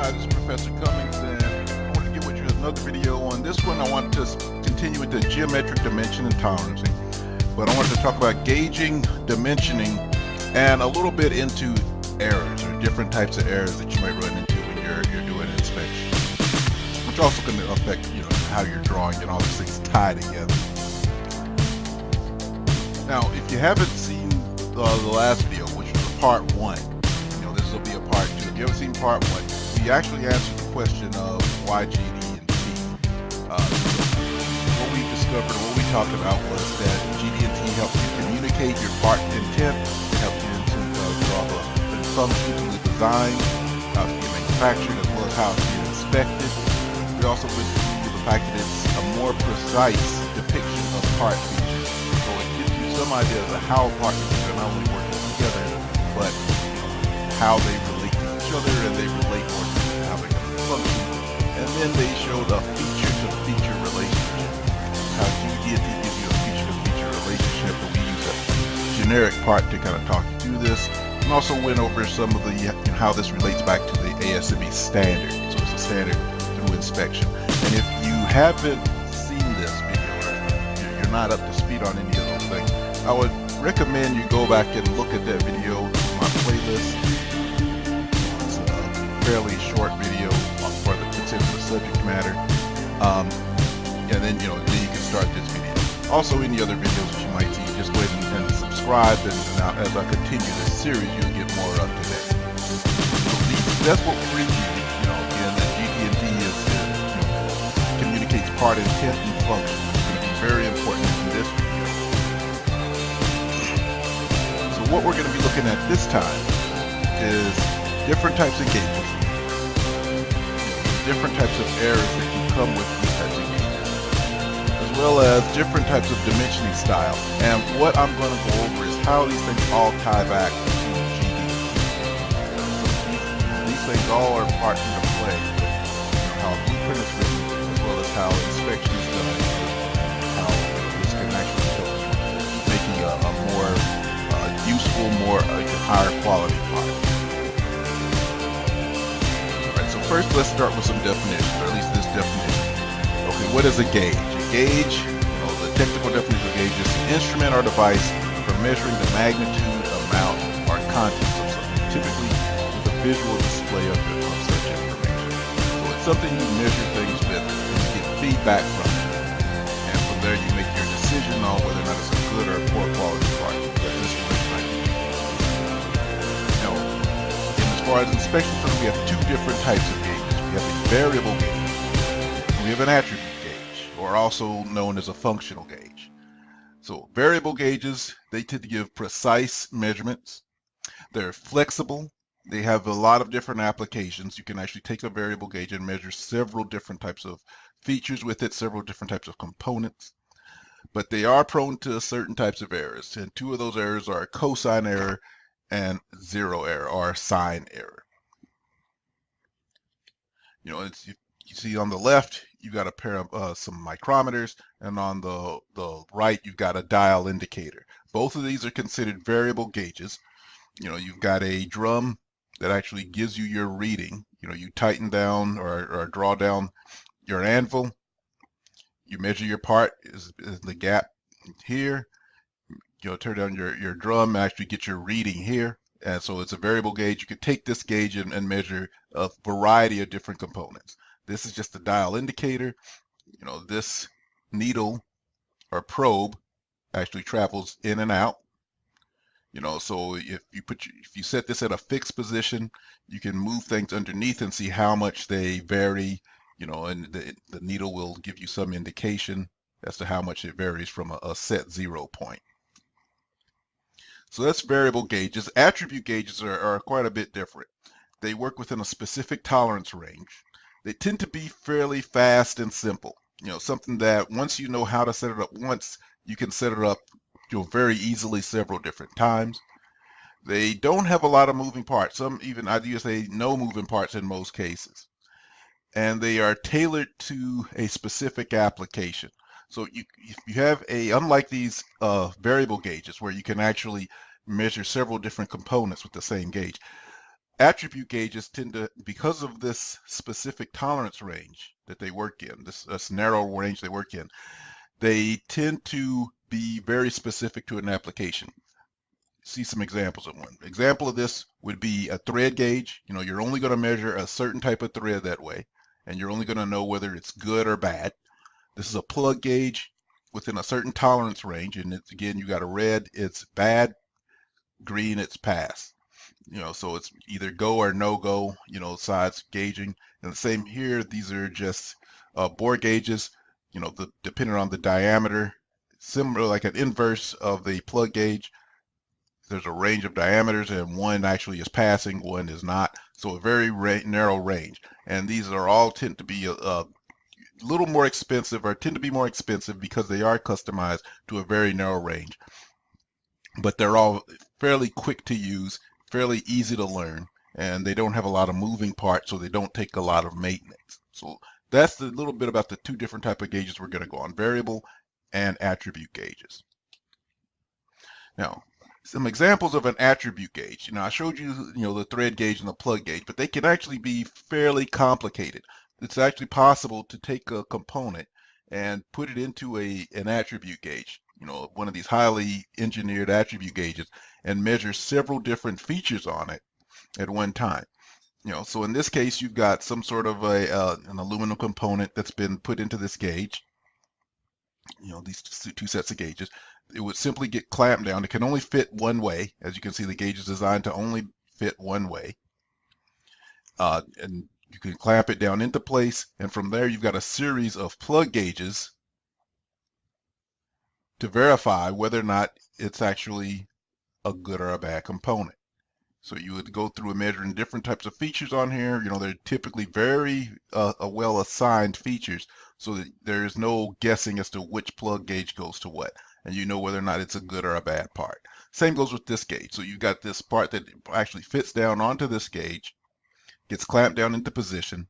Hi, this is Professor Cummings, and I want to get with you another video. On this one, I want to continue into geometric dimension and tolerancing, but I want to talk about gauging, dimensioning, and a little bit into errors or different types of errors that you might run into when you're doing inspection, which also can affect how you're drawing and all these things tie together. Now, if you haven't seen the last video, which was part 1, this will be a part 2. If you haven't seen part 1, we actually answered the question of why GD&T. What we discovered, what we talked about was that GD&T helps you communicate your part intent, it helps you to draw the function to the design, how it's being manufactured, as well as how it's being inspected. We also went through the fact that it's a more precise depiction of part features. So it gives you some ideas of how part features are not only working together, but how they relate to each other, and they relate more to how they're going to function. And then they showed a feature-to-feature relationship. How GD&T gives you a feature-to-feature relationship, but we use a generic part to kind of talk you through this. And also went over some of the how this relates back to the ASME standard. So it's a standard through inspection. And if you haven't seen this video, or you're not up to speed on any of those things, I would recommend you go back and look at that video in my playlist. It's a fairly short video for the particular subject matter, and then you can start this video. Also, any other videos that you might see, just go ahead and subscribe, and now as I continue this series, you'll get more up to date. So that's what we're reading. Again, that GD&T communicates part intent and function. It's going to be very important in this video. So what we're going to be looking at this time is different types of gauges, different types of errors that can come with these types of gauges, as well as different types of dimensioning style. And what I'm going to go over is how these things all tie back to GD&T. These things all are part into play with how a blueprint is written, as well as how inspection is done, and how this can actually help making a more useful, more higher quality part. Alright, so first let's start with some definitions, or at least this definition. Okay, what is a gauge? A gauge, the technical definition of gauge is an instrument or device for measuring the magnitude, amount, or contents of something, typically with a visual display of such information. So it's something you measure things with, and you get feedback from it. And from there you make your decision on whether or not it's a good or a poor quality part. As far as inspection, we have two different types of gauges. We have a variable gauge, and we have an attribute gauge, or also known as a functional gauge. So variable gauges, they tend to give precise measurements. They're flexible. They have a lot of different applications. You can actually take a variable gauge and measure several different types of features with it, several different types of components. But they are prone to certain types of errors, and two of those errors are cosine error and zero error, or sign error. You see on the left, you've got a pair of some micrometers, and on the right, you've got a dial indicator. Both of these are considered variable gauges. You've got a drum that actually gives you your reading. You tighten down or draw down your anvil. You measure your part, is the gap here. Turn down your drum and actually get your reading here. And so it's a variable gauge. You could take this gauge and measure a variety of different components. This is just a dial indicator. This needle or probe actually travels in and out. So if you set this at a fixed position, you can move things underneath and see how much they vary. And the needle will give you some indication as to how much it varies from a set 0 point. So that's variable gauges. Attribute gauges are quite a bit different. They work within a specific tolerance range. They tend to be fairly fast and simple. Something that once you know how to set it up once, you can set it up very easily several different times. They don't have a lot of moving parts. Some even I'd say no moving parts in most cases. And they are tailored to a specific application. So you have unlike these variable gauges where you can actually measure several different components with the same gauge, attribute gauges tend to, because of this specific tolerance range that they work in, this narrow range they work in, they tend to be very specific to an application. See some examples of one. Example of this would be a thread gauge. You know, you're only going to measure a certain type of thread that way, and you're only going to know whether it's good or bad. This is a plug gauge within a certain tolerance range, and it's, again, you got a red, it's bad, green, it's pass. You know, so it's either go or no go, you know, size gauging. And the same here, these are just bore gauges, you know, depending on the diameter, similar like an inverse of the plug gauge. There's a range of diameters, and one actually is passing, one is not. So a very narrow range. And these are all tend to be a little more expensive, or tend to be more expensive because they are customized to a very narrow range. But they're all fairly quick to use, fairly easy to learn, and they don't have a lot of moving parts, so they don't take a lot of maintenance. So that's a little bit about the two different type of gauges we're going to go on, variable and attribute gauges. Now, some examples of an attribute gauge. You know, I showed you, the thread gauge and the plug gauge, but they can actually be fairly complicated. It's actually possible to take a component and put it into an attribute gauge, one of these highly engineered attribute gauges, and measure several different features on it at one time. So in this case, you've got some sort of an aluminum component that's been put into this gauge. These two sets of gauges. It would simply get clamped down. It can only fit one way. As you can see, the gauge is designed to only fit one way. And you can clamp it down into place, and from there you've got a series of plug gauges to verify whether or not it's actually a good or a bad component. So you would go through and measuring different types of features on here. They're typically very well assigned features, so that there's no guessing as to which plug gauge goes to what, and you know whether or not it's a good or a bad part. Same goes with this gauge. So you've got this part that actually fits down onto this gauge, gets clamped down into position,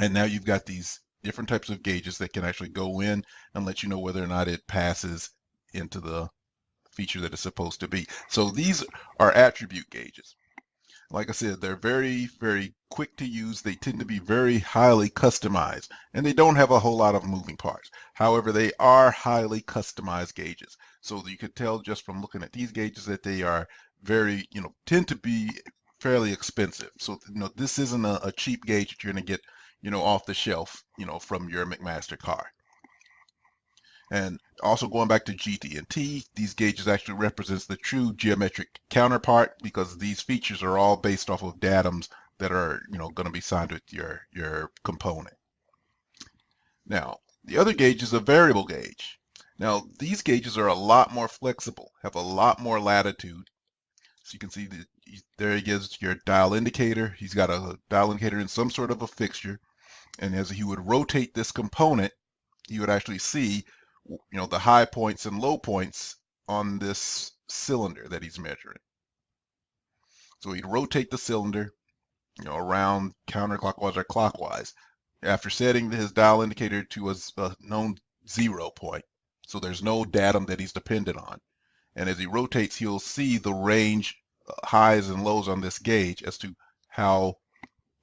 and now you've got these different types of gauges that can actually go in and let you know whether or not it passes into the feature that it's supposed to be. So these are attribute gauges. Like I said, they're very, very quick to use. They tend to be very highly customized, and they don't have a whole lot of moving parts. However, they are highly customized gauges. So you could tell just from looking at these gauges that they are very, tend to be fairly expensive. So, this isn't a cheap gauge that you're going to get, off the shelf, from your McMaster car. And also going back to GD&T, these gauges actually represents the true geometric counterpart, because these features are all based off of datums that are, going to be signed with your component. Now, the other gauge is a variable gauge. Now, these gauges are a lot more flexible, have a lot more latitude. So you can see that there he is, your dial indicator. He's got a dial indicator in some sort of a fixture. And as he would rotate this component, you would actually see the high points and low points on this cylinder that he's measuring. So he'd rotate the cylinder, around counterclockwise or clockwise, after setting his dial indicator to a known 0 point. So there's no datum that he's dependent on. And as he rotates, he'll see the range, highs and lows on this gauge as to how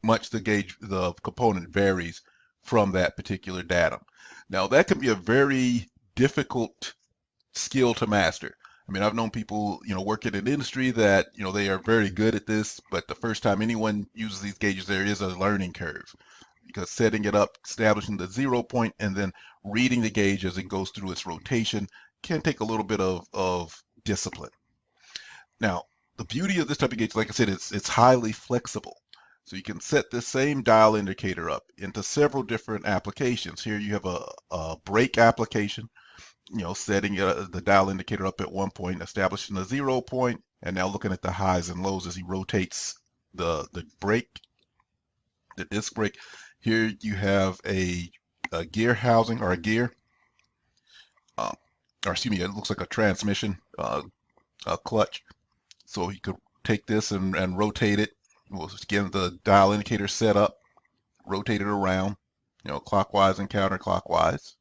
much the component varies from that particular datum. Now, that can be a very difficult skill to master. I mean, I've known people, working in industry that, they are very good at this, but the first time anyone uses these gauges, there is a learning curve, because setting it up, establishing the 0 point, and then reading the gauge as it goes through its rotation can take a little bit of discipline. Now, the beauty of this type of gauge, like I said, it's highly flexible. So you can set this same dial indicator up into several different applications. Here you have a brake application, setting the dial indicator up at one point, establishing a 0 point, and now looking at the highs and lows as he rotates the brake, the disc brake. Here you have a gear housing, or a gear, or excuse me, it looks like a transmission, a clutch. So you could take this and rotate it. We'll get the dial indicator set up, rotate it around, clockwise and counterclockwise.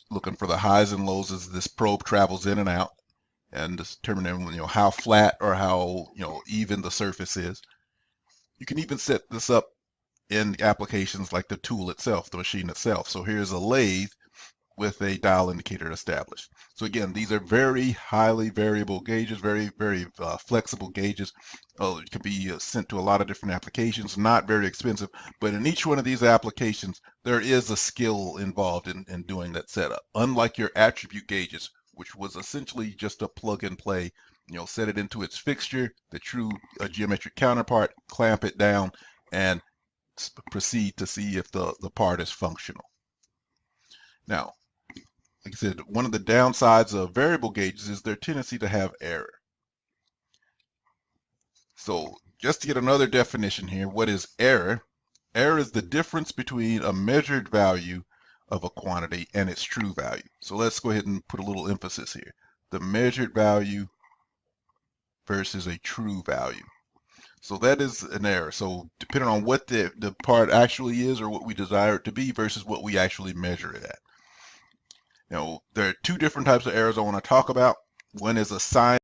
Looking for the highs and lows as this probe travels in and out. and determining, you know, how flat or how, you know, even the surface is. You can even set this up in applications like the tool itself, the machine itself. So here's a lathe with a dial indicator established. So again, these are very highly variable gauges, very flexible gauges. It can be sent to a lot of different applications, not very expensive, but in each one of these applications, there is a skill involved in doing that setup. Unlike your attribute gauges, which was essentially just a plug and play, you know, set it into its fixture, the true geometric counterpart, clamp it down, and proceed to see if the part is functional. Now, like I said, one of the downsides of variable gauges is their tendency to have error. So just to get another definition here, what is error? Error is the difference between a measured value of a quantity and its true value. So let's go ahead and put a little emphasis here. The measured value versus a true value. So that is an error. So depending on what the part actually is or what we desire it to be versus what we actually measure it at. You know, there are two different types of errors I want to talk about. One is a sign